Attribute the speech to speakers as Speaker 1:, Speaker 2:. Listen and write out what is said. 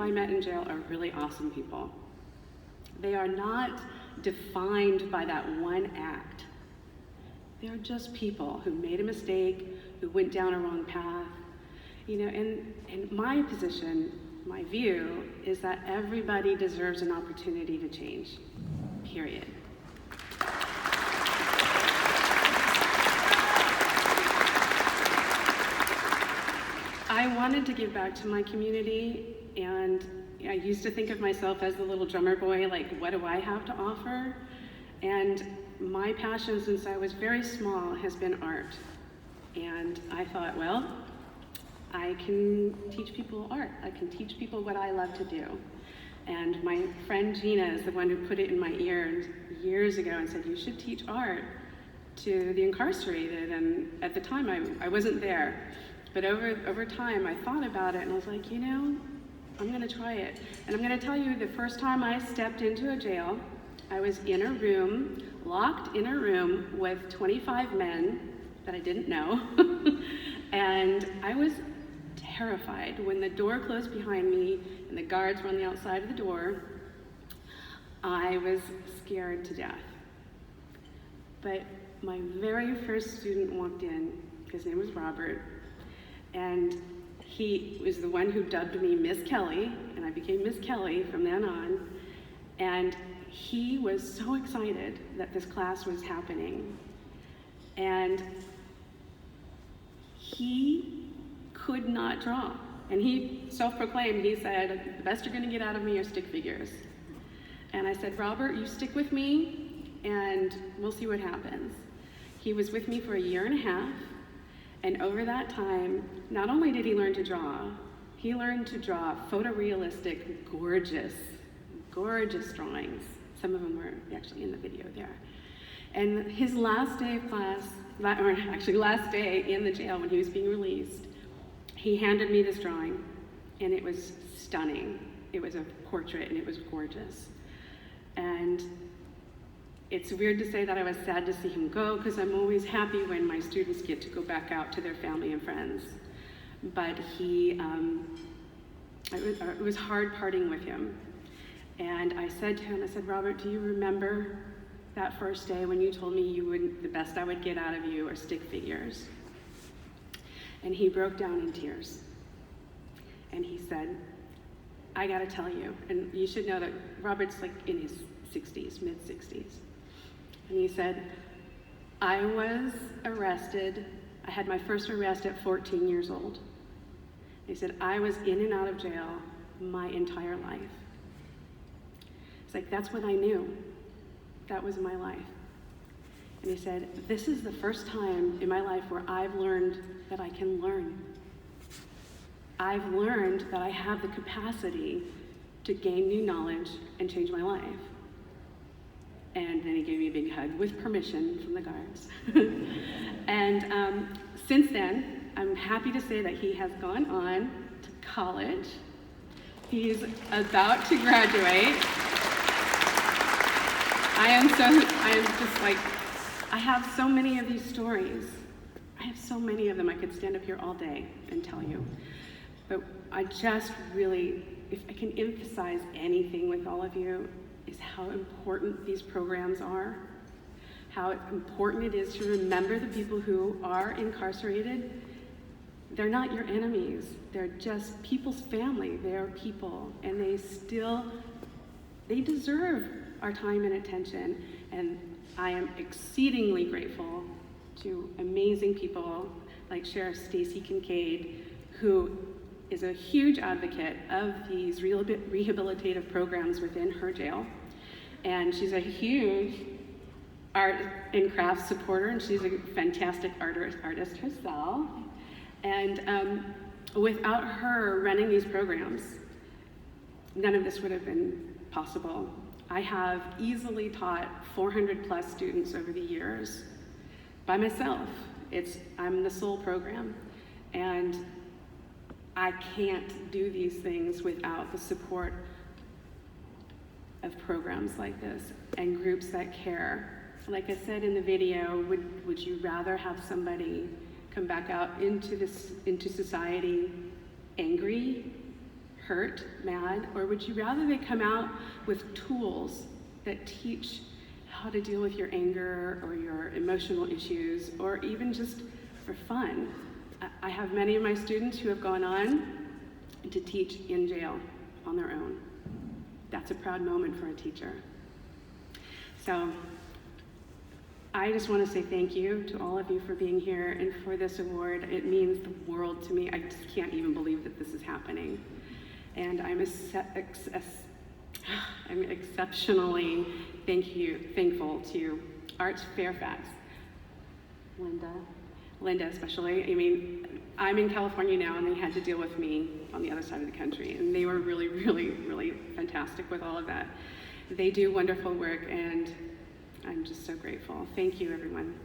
Speaker 1: I met in jail are really awesome people. They are not defined by that one act. They're just people who made a mistake, who went down a wrong path. And my position, my view, is that everybody deserves an opportunity to change, period. I wanted to give back to my community, and I used to think of myself as the little drummer boy, like, what do I have to offer? And my passion since I was very small has been art. And I thought, well, I can teach people art. I can teach people what I love to do. And my friend Gina is the one who put it in my ear years ago and said, you should teach art to the incarcerated. And at the time, I wasn't there. But over time, I thought about it and I was like, I'm gonna try it. And I'm gonna tell you, the first time I stepped into a jail, I was in a room, locked in a room with 25 men that I didn't know. And I was terrified. When the door closed behind me and the guards were on the outside of the door, I was scared to death. But my very first student walked in. His name was Robert, and he was the one who dubbed me Miss Kelly, and I became Miss Kelly from then on. And he was so excited that this class was happening. And he could not draw. And he self-proclaimed, he said, the best you're gonna get out of me are stick figures. And I said, Robert, you stick with me and we'll see what happens. He was with me for 1.5 years, and over that time, not only did he learn to draw, he learned to draw photorealistic, gorgeous drawings. Some of them were actually in the video there. And his last day of class, or actually last day in the jail when he was being released, he handed me this drawing, and it was stunning. It was a portrait, and it was gorgeous. And it's weird to say that I was sad to see him go, because I'm always happy when my students get to go back out to their family and friends. But it was hard parting with him. And I said to him, I said, Robert, do you remember that first day when you told me the best I would get out of you are stick figures? And he broke down in tears. And he said, I gotta tell you, and you should know that Robert's like in his 60s, mid-60s. And he said, I was arrested. I had my first arrest at 14 years old. He said, I was in and out of jail my entire life. It's like, that's what I knew. That was my life. And he said, this is the first time in my life where I've learned that I can learn. I've learned that I have the capacity to gain new knowledge and change my life. And then he gave me a big hug with permission from the guards. And since then, I'm happy to say that he has gone on to college. He's about to graduate. I have so many of these stories. I have so many of them. I could stand up here all day and tell you. But I just really, if I can emphasize anything with all of you, is how important these programs are, how important it is to remember the people who are incarcerated. They're not your enemies. They're just people's family. They're people, and they deserve our time and attention. And I am exceedingly grateful to amazing people like Sheriff Stacy Kincaid, who is a huge advocate of these rehabilitative programs within her jail. And she's a huge art and craft supporter, and she's a fantastic artist herself. And without her running these programs, none of this would have been possible. I have easily taught 400 plus students over the years by myself. I'm the sole program. And I can't do these things without the support of programs like this and groups that care. Like I said in the video, would you rather have somebody come back out into society angry, hurt, mad, or would you rather they come out with tools that teach how to deal with your anger or your emotional issues, or even just for fun? I have many of my students who have gone on to teach in jail on their own. That's a proud moment for a teacher. So I just want to say thank you to all of you for being here and for this award. It means the world to me. I just can't even believe that this is happening. And I'm exceptionally thankful to Arts Fairfax, Linda especially. I mean, I'm in California now, and they had to deal with me on the other side of the country, and they were really, really, really fantastic with all of that. They do wonderful work, and I'm just so grateful. Thank you, everyone.